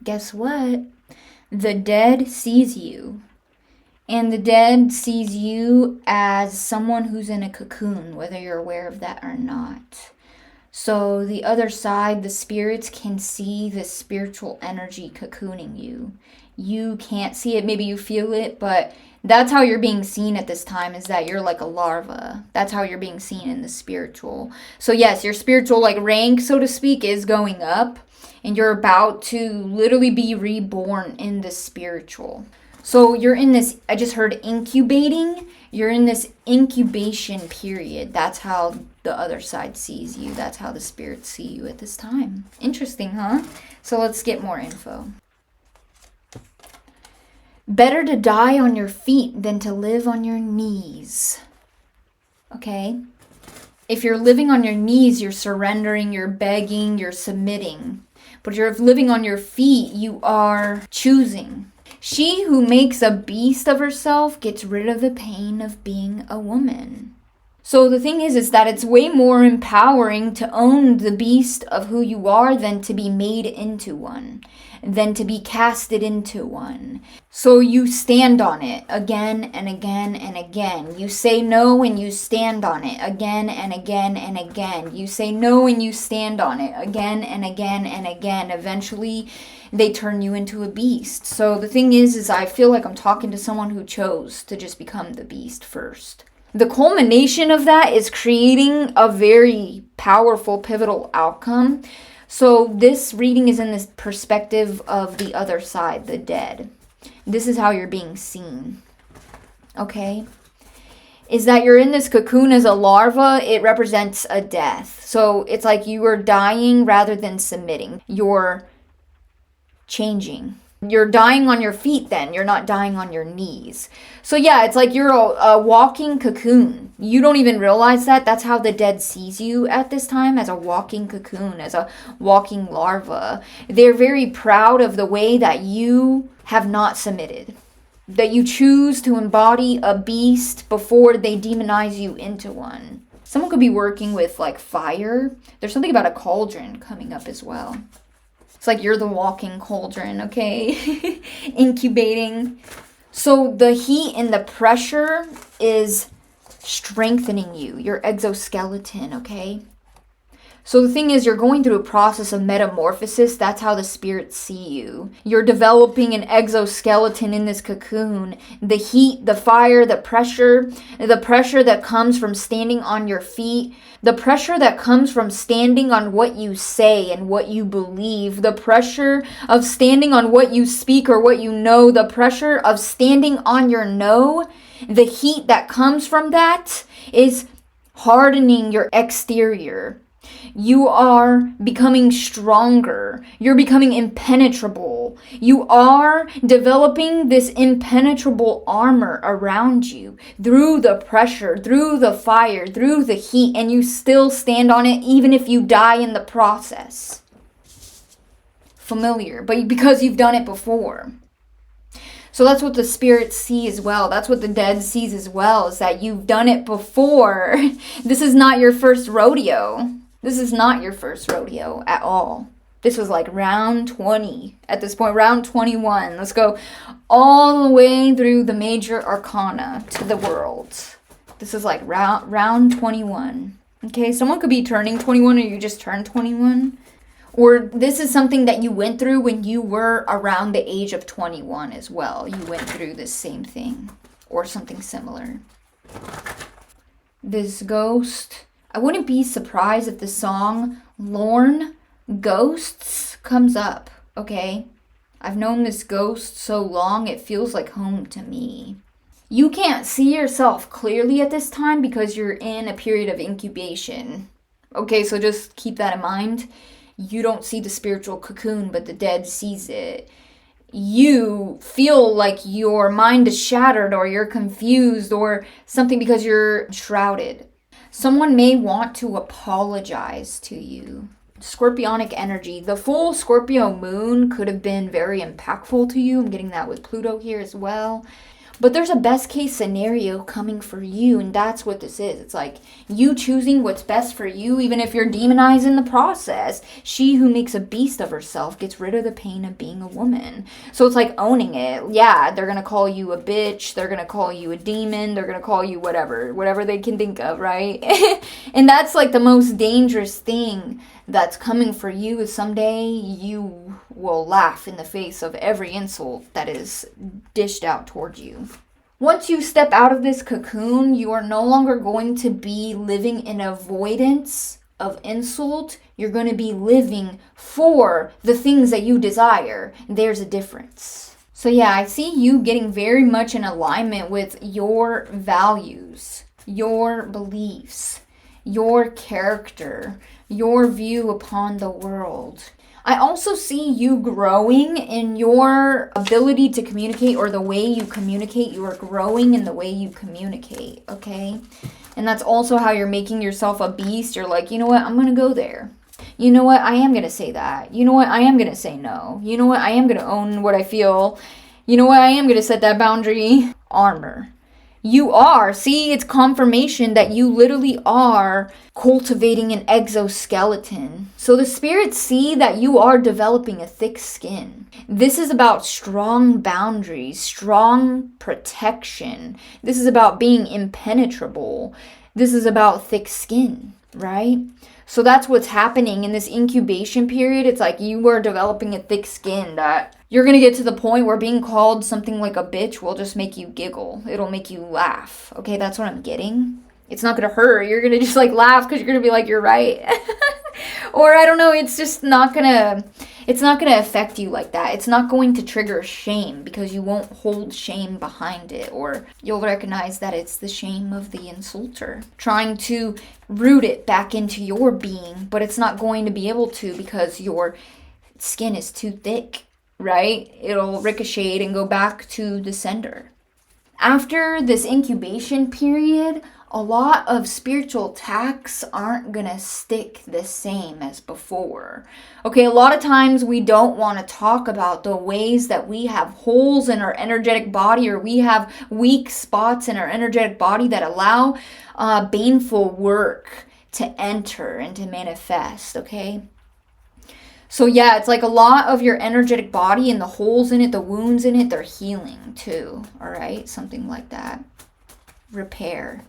Guess what? The dead sees you. And the dead sees you as someone who's in a cocoon, whether you're aware of that or not. So the other side, the spirits can see the spiritual energy cocooning you. You can't see it, maybe you feel it, but that's how you're being seen at this time, is that you're like a larva. That's how you're being seen in the spiritual. So yes, your spiritual like rank, so to speak, is going up, and you're about to literally be reborn in the spiritual. So you're in this, I just heard incubating. You're in this incubation period. That's how the other side sees you. That's how the spirits see you at this time. Interesting, huh? So let's get more info. Better to die on your feet than to live on your knees. Okay? If you're living on your knees, you're surrendering, you're begging, you're submitting. But if you're living on your feet, you are choosing. She who makes a beast of herself gets rid of the pain of being a woman. So the thing is that it's way more empowering to own the beast of who you are than to be made into one, than to be casted into one. So you stand on it again and again and again. You say no and you stand on it again and again and again. You say no and you stand on it again and again and again. Eventually, they turn you into a beast. So the thing is I feel like I'm talking to someone who chose to just become the beast first. The culmination of that is creating a very powerful, pivotal outcome. So this reading is in this perspective of the other side, the dead. This is how you're being seen. Okay? Is that you're in this cocoon as a larva. It represents a death. So it's like you are dying rather than submitting. You're changing. You're dying on your feet then. You're not dying on your knees. So yeah, it's like you're a walking cocoon. You don't even realize that. That's how the dead sees you at this time, as a walking cocoon, as a walking larva. They're very proud of the way that you have not submitted. That you choose to embody a beast before they demonize you into one. Someone could be working with like fire. There's something about a cauldron coming up as well. It's like you're the walking cauldron, okay? Incubating. So the heat and the pressure is strengthening you, your exoskeleton, okay? So the thing is, you're going through a process of metamorphosis. That's how the spirits see you. You're developing an exoskeleton in this cocoon. The heat, the fire, the pressure that comes from standing on your feet, the pressure that comes from standing on what you say and what you believe, the pressure of standing on what you speak or what you know, the pressure of standing on your no, the heat that comes from that is hardening your exterior. You are becoming stronger. You're becoming impenetrable. You are developing this impenetrable armor around you through the pressure, through the fire, through the heat, and you still stand on it even if you die in the process. Familiar, but because you've done it before. So that's what the spirits see as well. That's what the dead sees as well, is that you've done it before. This is not your first rodeo. This is not your first rodeo at all. This was like round 20 at this point, round 21. Let's go all the way through the major arcana to the world. This is like round 21. Okay, someone could be turning 21 or you just turned 21. Or this is something that you went through when you were around the age of 21 as well. You went through this same thing or something similar. This ghost, I wouldn't be surprised if the song Lorne Ghosts comes up, okay? I've known this ghost so long, it feels like home to me. You can't see yourself clearly at this time because you're in a period of incubation. Okay, so just keep that in mind. You don't see the spiritual cocoon, but the dead sees it. You feel like your mind is shattered or you're confused or something because you're shrouded. Someone may want to apologize to you. Scorpionic energy. The full Scorpio moon could have been very impactful to you. I'm getting that with Pluto here as well. But there's a best case scenario coming for you, and that's what this is. It's like you choosing what's best for you, even if you're demonized in the process. She who makes a beast of herself gets rid of the pain of being a woman. So it's like owning it. Yeah, they're going to call you a bitch. They're going to call you a demon. They're going to call you whatever they can think of, right? And that's like the most dangerous thing that's coming for you, is someday you will laugh in the face of every insult that is dished out towards you. Once you step out of this cocoon, you are no longer going to be living in avoidance of insult. You're going to be living for the things that you desire. There's a difference. So yeah, I see you getting very much in alignment with your values, your beliefs, your character, your view upon the world. I also see you growing in your ability to communicate, or the way you communicate. You are growing in the way you communicate, okay? And that's also how you're making yourself a beast. You're like, you know what? I'm going to go there. You know what? I am going to say that. You know what? I am going to say no. You know what? I am going to own what I feel. You know what? I am going to set that boundary. Armor. You are. See, it's confirmation that you literally are cultivating an exoskeleton. So the spirits see that you are developing a thick skin. This is about strong boundaries, strong protection. This is about being impenetrable. This is about thick skin, right? So that's what's happening in this incubation period. It's like you are developing a thick skin that you're going to get to the point where being called something like a bitch will just make you giggle. It'll make you laugh. Okay, that's what I'm getting. It's not going to hurt. You're going to just like laugh because you're going to be like, you're right. Or I don't know, it's just not going to affect you like that. It's not going to trigger shame because you won't hold shame behind it, or you'll recognize that it's the shame of the insulter trying to root it back into your being, but it's not going to be able to because your skin is too thick, right? It'll ricochet and go back to the sender. After this incubation period, a lot of spiritual attacks aren't gonna stick the same as before. Okay, a lot of times we don't want to talk about the ways that we have holes in our energetic body, or we have weak spots in our energetic body that allow baneful work to enter and to manifest, okay? So yeah, it's like a lot of your energetic body and the holes in it, the wounds in it, they're healing too, all right? Something like that. Repair.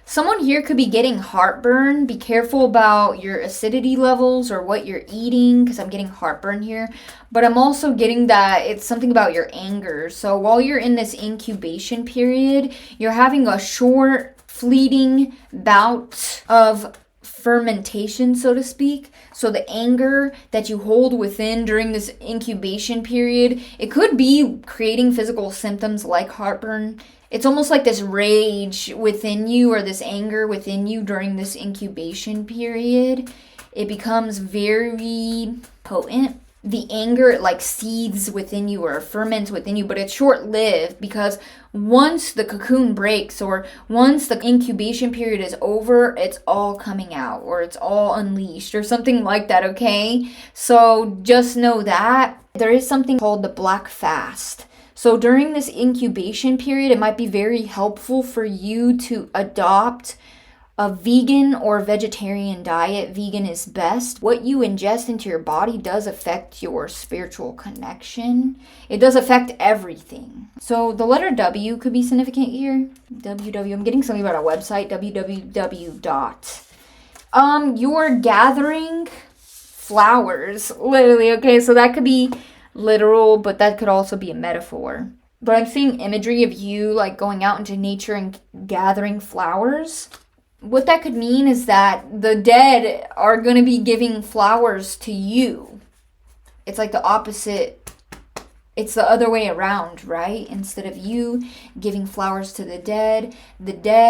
Someone here could be getting heartburn. Be careful about your acidity levels or what you're eating, because I'm getting heartburn here. But I'm also getting that it's something about your anger. So while you're in this incubation period, you're having a short, fleeting bout of fermentation, so to speak. So the anger that you hold within during this incubation period, it could be creating physical symptoms like heartburn. It's almost like this rage within you, or this anger within you during this incubation period. It becomes very potent. The anger, it like seethes within you or ferments within you, but it's short-lived, because once the cocoon breaks, or once the incubation period is over, it's all coming out, or it's all unleashed, or something like that, okay? So just know that there is something called the black fast. So during this incubation period, it might be very helpful for you to adopt a vegan or vegetarian diet. Vegan is best. What you ingest into your body does affect your spiritual connection. It does affect everything. So the letter W could be significant here. WW. I'm getting something about a website. www. You're gathering flowers. Literally. Okay, so that could be literal, but that could also be a metaphor. But I'm seeing imagery of you like going out into nature and gathering flowers. What that could mean is that the dead are going to be giving flowers to you. It's like the opposite. It's the other way around, right? Instead of you giving flowers to the dead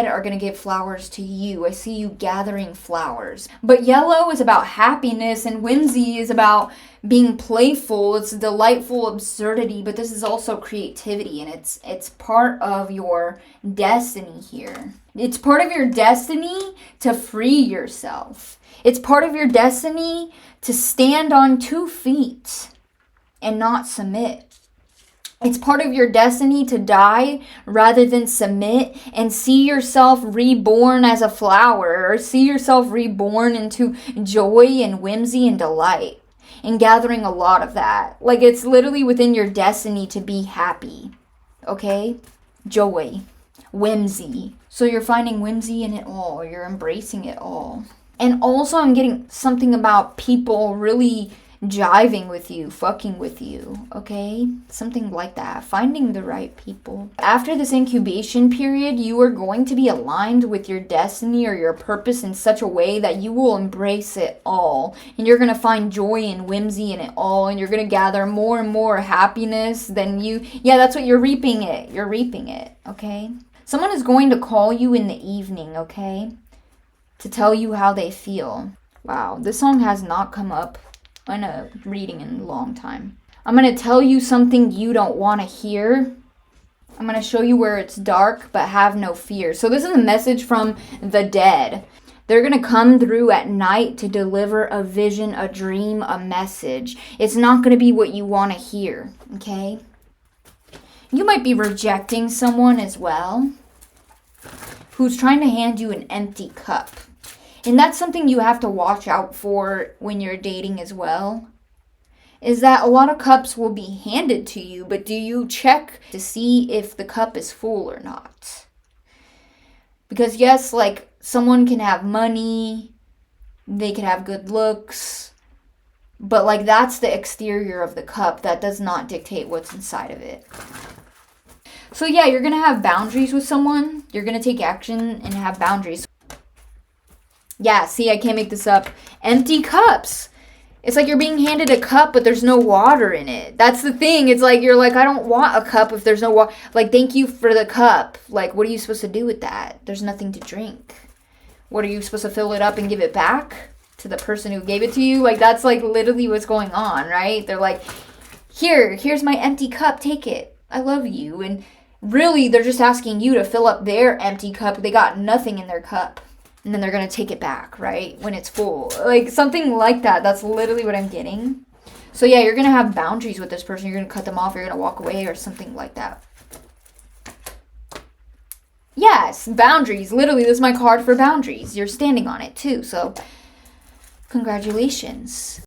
are going to give flowers to you. I see you gathering flowers. But yellow is about happiness, and whimsy is about being playful. It's delightful absurdity, but this is also creativity, and it's part of your destiny here. It's part of your destiny to free yourself. It's part of your destiny to stand on 2 feet and not submit. It's part of your destiny to die rather than submit and see yourself reborn as a flower, or see yourself reborn into joy and whimsy and delight, and gathering a lot of that. Like, it's literally within your destiny to be happy. Okay? Joy. Whimsy. So you're finding whimsy in it all. You're embracing it all. And also I'm getting something about people really jiving with you, fucking with you, okay? Something like that. Finding the right people. After this incubation period, you are going to be aligned with your destiny or your purpose in such a way that you will embrace it all. And you're going to find joy and whimsy in it all. And you're going to gather more and more happiness than you... Yeah, that's what you're reaping it. You're reaping it, okay? Someone is going to call you in the evening, okay? To tell you how they feel. Wow, this song has not come up in a reading in a long time. I'm going to tell you something you don't want to hear. I'm going to show you where it's dark, but have no fear. So this is a message from the dead. They're going to come through at night to deliver a vision, a dream, a message. It's not going to be what you want to hear, okay? You might be rejecting someone as well who's trying to hand you an empty cup. And that's something you have to watch out for when you're dating as well. Is that a lot of cups will be handed to you, but do you check to see if the cup is full or not? Because yes, like, someone can have money, they can have good looks, but like, that's the exterior of the cup. That does not dictate what's inside of it. So yeah, you're going to have boundaries with someone. You're going to take action and have boundaries. Yeah, see, I can't make this up. Empty cups. It's like you're being handed a cup, but there's no water in it. That's the thing. It's like, you're like, I don't want a cup if there's no water. Like, thank you for the cup. Like, what are you supposed to do with that? There's nothing to drink. What, are you supposed to fill it up and give it back to the person who gave it to you? Like, that's like literally what's going on, right? They're like, here's my empty cup. Take it. I love you. And really, they're just asking you to fill up their empty cup. They got nothing in their cup. And then they're going to take it back, right? When it's full. Like, something like that. That's literally what I'm getting. So, yeah, you're going to have boundaries with this person. You're going to cut them off. You're going to walk away or something like that. Yes, boundaries. Literally, this is my card for boundaries. You're standing on it, too. So, congratulations.